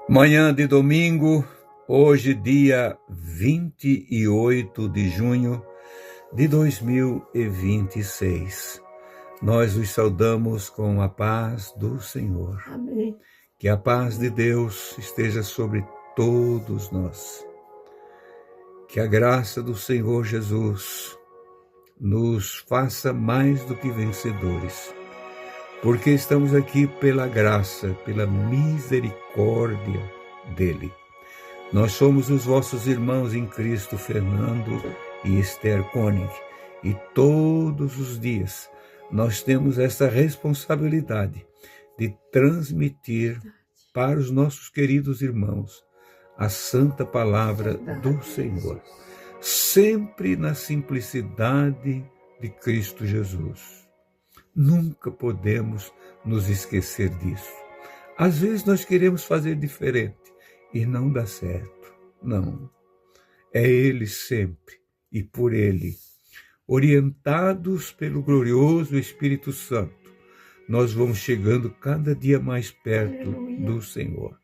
Manhã de domingo, hoje dia 28 de junho de 2026. Nós os saudamos com a paz do Senhor. Amém. Que a paz de Deus esteja sobre todos nós. Que a graça do Senhor Jesus nos faça mais do que vencedores. Porque estamos aqui pela graça, pela misericórdia dele. Nós somos os vossos irmãos em Cristo, Fernando e Esther Koenig, e todos os dias nós temos essa responsabilidade de transmitir para os nossos queridos irmãos a santa palavra do Senhor, sempre na simplicidade de Cristo Jesus. Nunca podemos nos esquecer disso. Às vezes nós queremos fazer diferente e não dá certo. Não. É Ele sempre e por Ele. Orientados pelo glorioso Espírito Santo, nós vamos chegando cada dia mais perto do Senhor.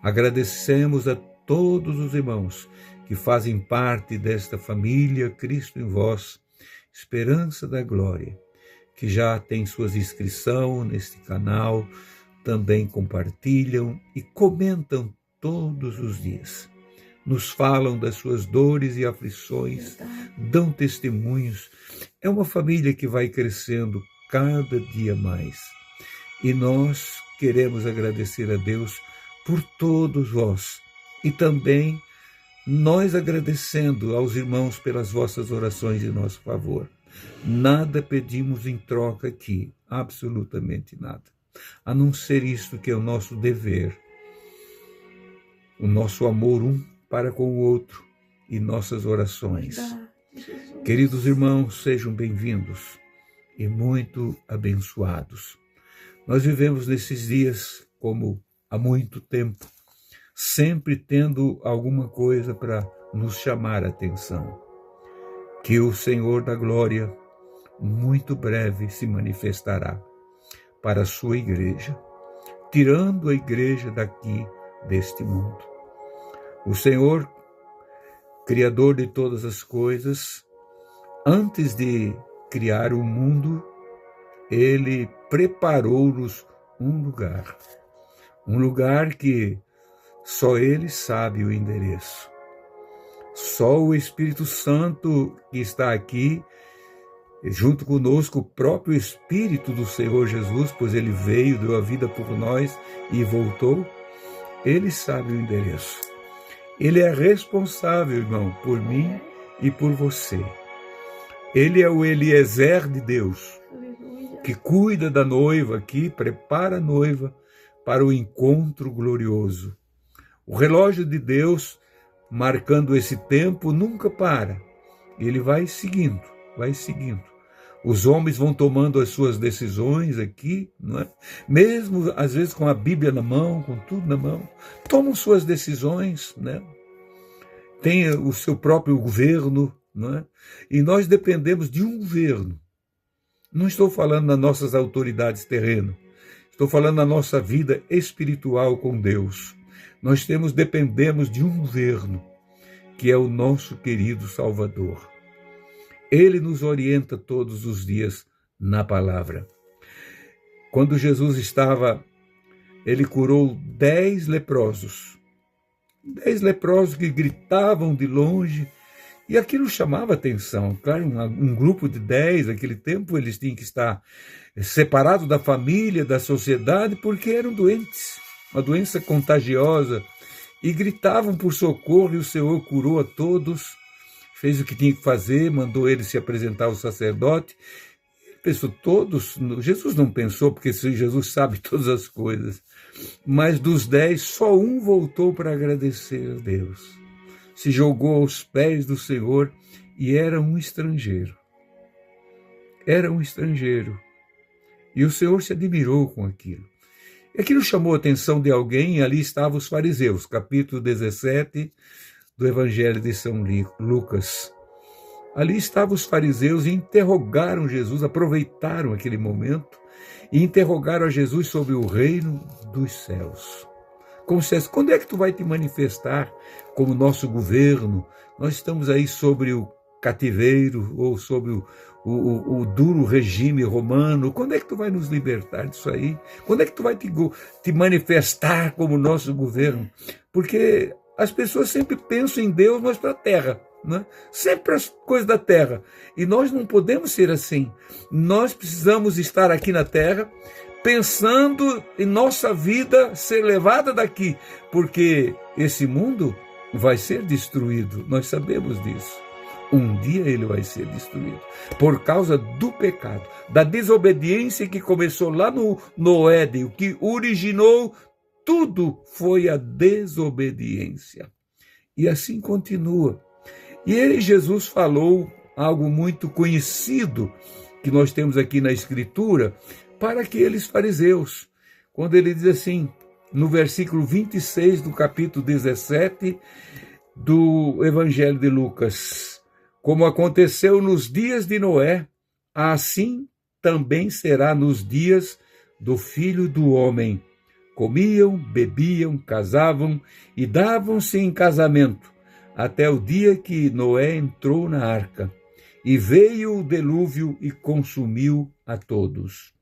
Agradecemos a todos os irmãos que fazem parte desta família Cristo em Vós, Esperança da Glória, que já tem suas inscrições neste canal, também compartilham e comentam todos os dias. Nos falam das suas dores e aflições, dão testemunhos. É uma família que vai crescendo cada dia mais. E nós queremos agradecer a Deus por todos vós. E também nós agradecendo aos irmãos pelas vossas orações em nosso favor. Nada pedimos em troca aqui, absolutamente nada, a não ser isto que é o nosso dever, o nosso amor um para com o outro e nossas orações. Queridos irmãos, sejam bem-vindos e muito abençoados. Nós vivemos nesses dias como há muito tempo, sempre tendo alguma coisa para nos chamar a atenção. Que o Senhor da Glória muito breve se manifestará para a sua igreja, tirando a igreja daqui deste mundo. O Senhor, Criador de todas as coisas, antes de criar o mundo, Ele preparou-nos um lugar que só Ele sabe o endereço. Só o Espírito Santo que está aqui, junto conosco, o próprio Espírito do Senhor Jesus, pois Ele veio, deu a vida por nós e voltou, Ele sabe o endereço. Ele é responsável, irmão, por mim e por você. Ele é o Eliezer de Deus, que cuida da noiva aqui, prepara a noiva para o encontro glorioso. O relógio de Deus, marcando esse tempo, nunca para. Ele vai seguindo, vai seguindo. Os homens vão tomando as suas decisões aqui, não é? Mesmo às vezes com a Bíblia na mão, com tudo na mão, tomam suas decisões, né? Tem o seu próprio governo, não é? E nós dependemos de um governo. Não estou falando das nossas autoridades terrenas, estou falando da nossa vida espiritual com Deus. Nós dependemos de um governo, que é o nosso querido Salvador. Ele nos orienta todos os dias na palavra. Quando Jesus ele curou 10 leprosos. 10 leprosos que gritavam de longe, e aquilo chamava atenção. Claro, um grupo de 10, naquele tempo, eles tinham que estar separados da família, da sociedade, porque eram doentes. Uma doença contagiosa, e gritavam por socorro, e o Senhor curou a todos, fez o que tinha que fazer, mandou eles se apresentar ao sacerdote. Pensou todos, Jesus não pensou, porque Jesus sabe todas as coisas, mas dos 10, só um voltou para agradecer a Deus. Se jogou aos pés do Senhor e era um estrangeiro. Era um estrangeiro. E o Senhor se admirou com aquilo. Aquilo chamou a atenção de alguém, e ali estavam os fariseus, capítulo 17 do Evangelho de São Lucas. Ali estavam os fariseus e interrogaram Jesus, aproveitaram aquele momento e interrogaram a Jesus sobre o reino dos céus. como se quando é que tu vai te manifestar como nosso governo? Nós estamos aí sobre o cativeiro ou sobre o duro regime romano. Quando é que tu vai nos libertar disso aí? Quando é que tu vai te manifestar como nosso governo? Porque as pessoas sempre pensam em Deus, mas para a terra, né? Sempre as coisas da terra. E nós não podemos ser assim. Nós precisamos estar aqui na terra, pensando em nossa vida ser levada daqui, porque esse mundo vai ser destruído, nós sabemos disso. Um dia ele vai ser destruído, por causa do pecado, da desobediência que começou lá no Éden. O que originou tudo foi a desobediência. E assim continua. E Jesus falou algo muito conhecido, que nós temos aqui na Escritura, para aqueles fariseus, quando ele diz assim, no versículo 26 do capítulo 17 do Evangelho de Lucas: como aconteceu nos dias de Noé, assim também será nos dias do Filho do Homem. Comiam, bebiam, casavam e davam-se em casamento, até o dia que Noé entrou na arca, e veio o dilúvio e consumiu a todos.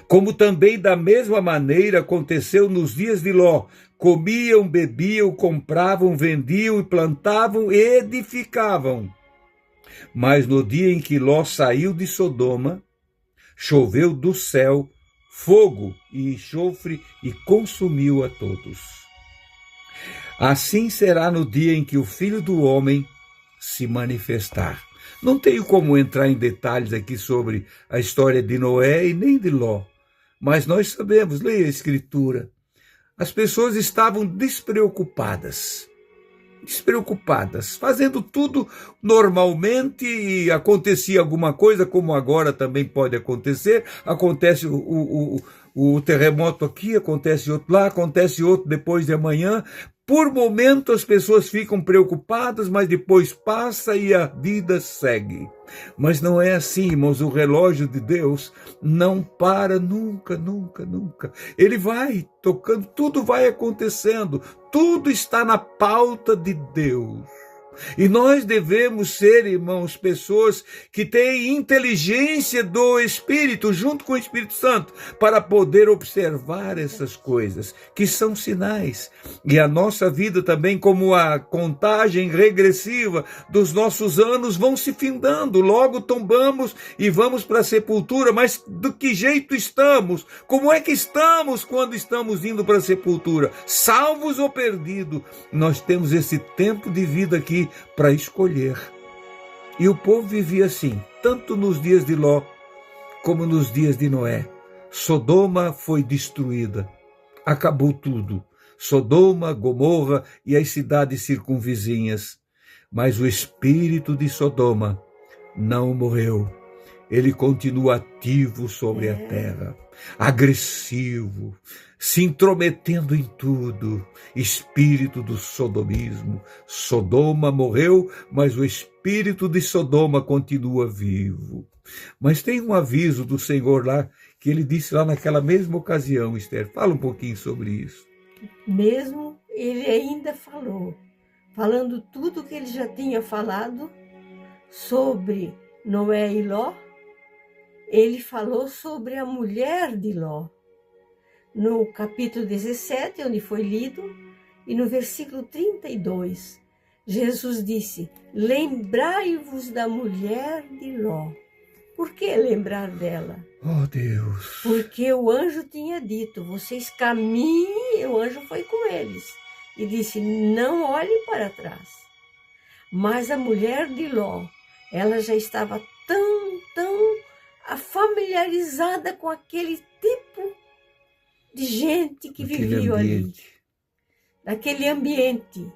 Como também da mesma maneira aconteceu nos dias de Ló: comiam, bebiam, compravam, vendiam e plantavam e edificavam. Mas no dia em que Ló saiu de Sodoma, choveu do céu fogo e enxofre e consumiu a todos. Assim será no dia em que o Filho do Homem se manifestar. Não tenho como entrar em detalhes aqui sobre a história de Noé e nem de Ló, mas nós sabemos, leia a Escritura, as pessoas estavam despreocupadas, fazendo tudo normalmente, e acontecia alguma coisa, como agora também pode acontecer, acontece o terremoto aqui, acontece outro lá, acontece outro depois de amanhã. Por momento as pessoas ficam preocupadas, mas depois passa e a vida segue. Mas não é assim, irmãos. O relógio de Deus não para nunca, nunca, nunca. Ele vai tocando, tudo vai acontecendo, tudo está na pauta de Deus. E nós devemos ser, irmãos, pessoas que têm inteligência do Espírito, junto com o Espírito Santo, para poder observar essas coisas, que são sinais. E a nossa vida também, como a contagem regressiva dos nossos anos, vão se findando. Logo tombamos e vamos para a sepultura. Mas do que jeito estamos? Como é que estamos quando estamos indo para a sepultura? Salvos ou perdidos? Nós temos esse tempo de vida aqui para escolher. E o povo vivia assim, tanto nos dias de Ló, como nos dias de Noé. Sodoma foi destruída, acabou tudo. Sodoma, Gomorra e as cidades circunvizinhas. Mas o espírito de Sodoma não morreu. Ele continua ativo sobre a terra, agressivo, se intrometendo em tudo. Espírito do sodomismo. Sodoma morreu, mas o espírito de Sodoma continua vivo. Mas tem um aviso do Senhor lá, que ele disse lá naquela mesma ocasião, Esther. Fala um pouquinho sobre isso. Mesmo ele ainda falando tudo que ele já tinha falado sobre Noé e Ló, ele falou sobre a mulher de Ló. No capítulo 17, onde foi lido, e no versículo 32, Jesus disse: lembrai-vos da mulher de Ló. Por que lembrar dela? Oh, Deus! Porque o anjo tinha dito: vocês caminhem, o anjo foi com eles, e disse: não olhem para trás. Mas a mulher de Ló, ela já estava tão familiarizada com aquele tipo de gente que vivia ali, daquele ambiente,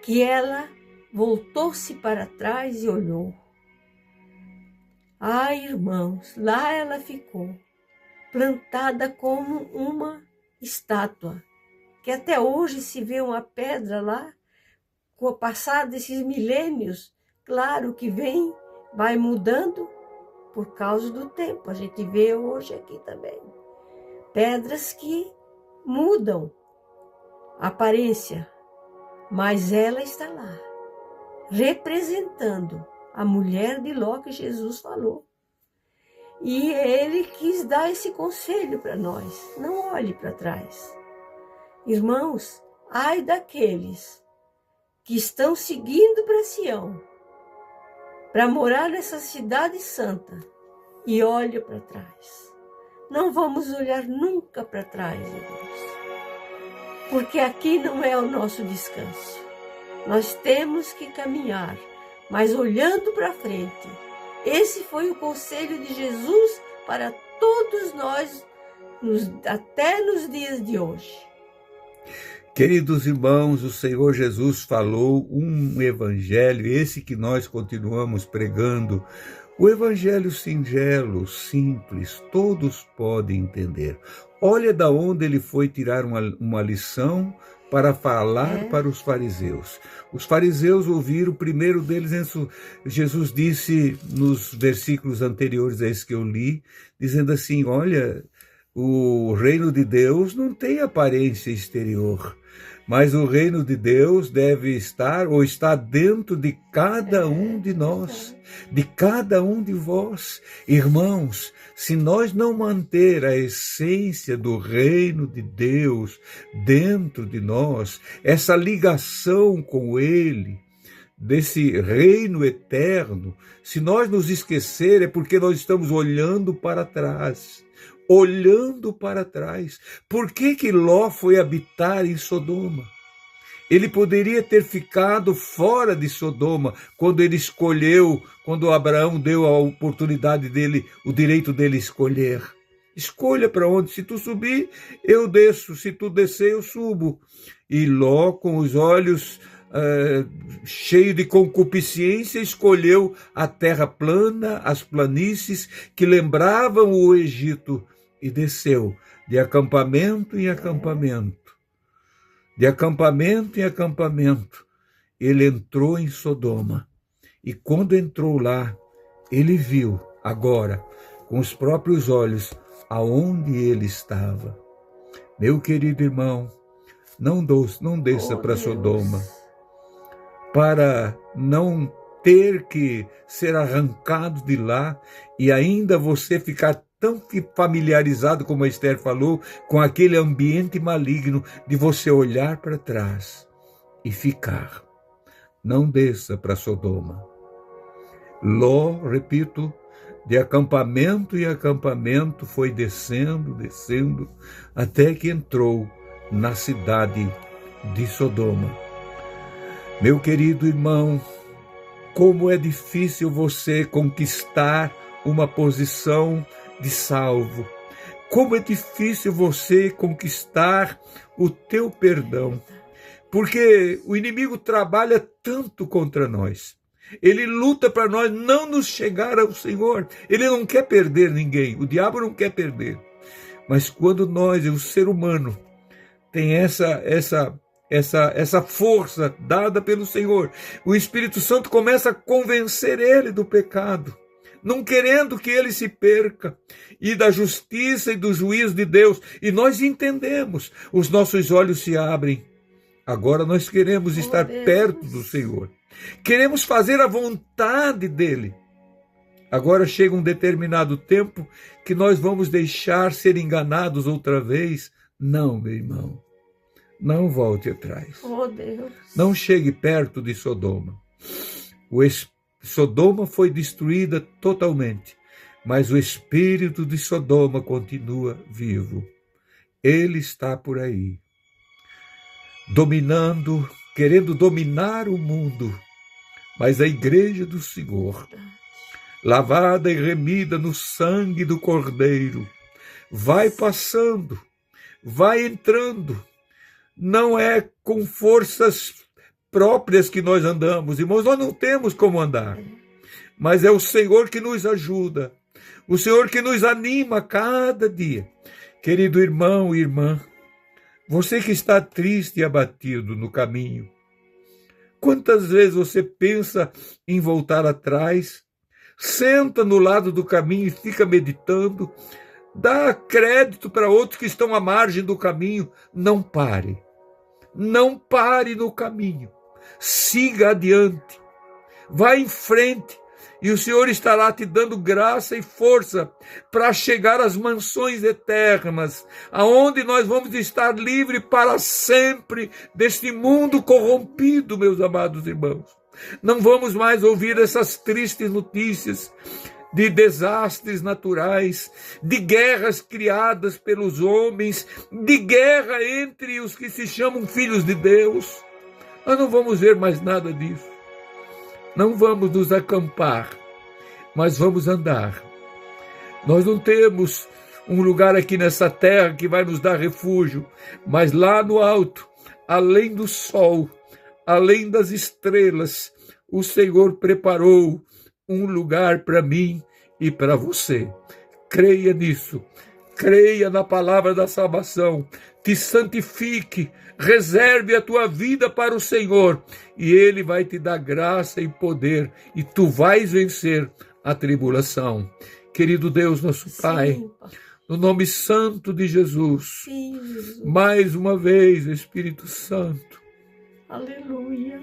que ela voltou-se para trás e olhou. Ai, irmãos, lá ela ficou, plantada como uma estátua, que até hoje se vê uma pedra lá, com o passar desses milênios, claro que vai mudando por causa do tempo. A gente vê hoje aqui também pedras que mudam, aparência, mas ela está lá, representando a mulher de Ló que Jesus falou. E ele quis dar esse conselho para nós: não olhe para trás. Irmãos, ai daqueles que estão seguindo para Sião, para morar nessa cidade santa, e olham para trás. Não vamos olhar nunca para trás, irmãos, porque aqui não é o nosso descanso. Nós temos que caminhar, mas olhando para frente. Esse foi o conselho de Jesus para todos nós, até nos dias de hoje. Queridos irmãos, o Senhor Jesus falou um evangelho, esse que nós continuamos pregando, o evangelho singelo, simples, todos podem entender. Olha da onde ele foi tirar uma lição para falar para os fariseus. Os fariseus ouviram, o primeiro deles, Jesus disse nos versículos anteriores a esse que eu li, dizendo assim: olha, o reino de Deus não tem aparência exterior, mas o reino de Deus deve estar ou está dentro de cada um de nós, de cada um de vós. Irmãos, se nós não manter a essência do reino de Deus dentro de nós, essa ligação com Ele, desse reino eterno, se nós nos esquecer, é porque nós estamos olhando para trás. Olhando para trás. Por que Ló foi habitar em Sodoma? Ele poderia ter ficado fora de Sodoma quando ele escolheu, quando Abraão deu a oportunidade dele, o direito dele escolher. Escolha para onde. Se tu subir, eu desço. Se tu descer, eu subo. E Ló, com os olhos cheio de concupiscência, escolheu a terra plana, as planícies que lembravam o Egito, e desceu de acampamento em acampamento. De acampamento em acampamento, ele entrou em Sodoma. E quando entrou lá, ele viu agora, com os próprios olhos, aonde ele estava. Meu querido irmão, não desça para Sodoma, para não ter que ser arrancado de lá e ainda você ficar tão familiarizado, como a Esther falou, com aquele ambiente maligno de você olhar para trás e ficar. Não desça para Sodoma. Ló, repito, de acampamento em acampamento foi descendo, até que entrou na cidade de Sodoma. Meu querido irmão, como é difícil você conquistar uma posição de salvo. Como é difícil você conquistar o teu perdão. Porque o inimigo trabalha tanto contra nós. Ele luta para nós não nos chegar ao Senhor. Ele não quer perder ninguém. O diabo não quer perder. Mas quando nós, o ser humano, tem essa força dada pelo Senhor, o Espírito Santo começa a convencer ele do pecado, não querendo que ele se perca, e da justiça e do juízo de Deus. E nós entendemos, os nossos olhos se abrem. Agora nós queremos estar perto do Senhor. Queremos fazer a vontade dele. Agora chega um determinado tempo que nós vamos deixar ser enganados outra vez. Não, meu irmão. Não volte atrás. Oh, Deus. Não chegue perto de Sodoma. Sodoma foi destruída totalmente, mas o espírito de Sodoma continua vivo. Ele está por aí, dominando, querendo dominar o mundo. Mas a igreja do Senhor, lavada e remida no sangue do Cordeiro, vai passando, vai entrando. Não é com forças próprias que nós andamos, irmãos, nós não temos como andar, mas é o Senhor que nos ajuda, o Senhor que nos anima cada dia. Querido irmão e irmã, você que está triste e abatido no caminho, quantas vezes você pensa em voltar atrás, senta no lado do caminho e fica meditando, dá crédito para outros que estão à margem do caminho? Não pare. Não pare no caminho. Siga adiante. Vá em frente. E o Senhor estará te dando graça e força para chegar às mansões eternas, aonde nós vamos estar livres para sempre deste mundo corrompido, meus amados irmãos. Não vamos mais ouvir essas tristes notícias de desastres naturais, de guerras criadas pelos homens, de guerra entre os que se chamam filhos de Deus. Nós não vamos ver mais nada disso. Não vamos nos acampar, mas vamos andar. Nós não temos um lugar aqui nessa terra que vai nos dar refúgio, mas lá no alto, além do sol, além das estrelas, o Senhor preparou um lugar para mim e para você. Creia nisso. Creia na palavra da salvação. Te santifique. Reserve a tua vida para o Senhor. E Ele vai te dar graça e poder. E tu vais vencer a tribulação. Querido Deus, nosso Pai, no nome santo de Jesus, mais uma vez, Espírito Santo, aleluia,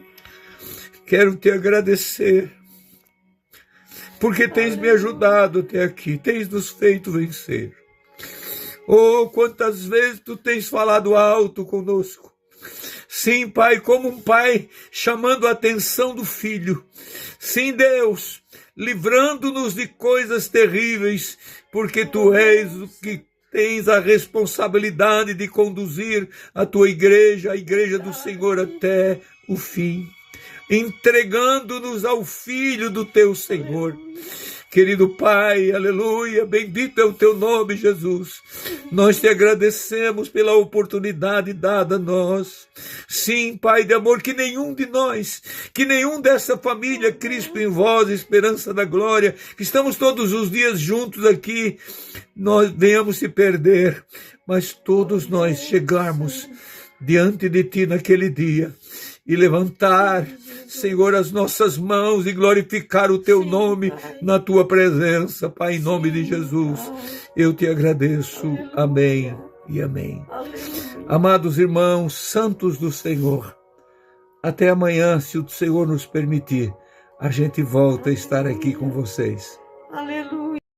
quero te agradecer, porque tens me ajudado até aqui, tens nos feito vencer. Oh, quantas vezes tu tens falado alto conosco. Sim, Pai, como um pai chamando a atenção do filho. Sim, Deus, livrando-nos de coisas terríveis, porque tu és o que tens a responsabilidade de conduzir a tua igreja, a igreja do Senhor, até o fim, entregando-nos ao Filho do teu Senhor. Querido Pai, aleluia, bendito é o teu nome, Jesus. Nós te agradecemos pela oportunidade dada a nós. Sim, Pai de amor, que nenhum de nós, que nenhum dessa família Cristo em Vós, Esperança da Glória, que estamos todos os dias juntos aqui, nós venhamos se perder, mas todos nós chegarmos diante de Ti naquele dia e levantar, Senhor, as nossas mãos e glorificar o Teu nome na Tua presença, Pai, em nome de Jesus. Eu te agradeço. Amém e amém. Amados irmãos, santos do Senhor, até amanhã, se o Senhor nos permitir, a gente volta a estar aqui com vocês. Aleluia.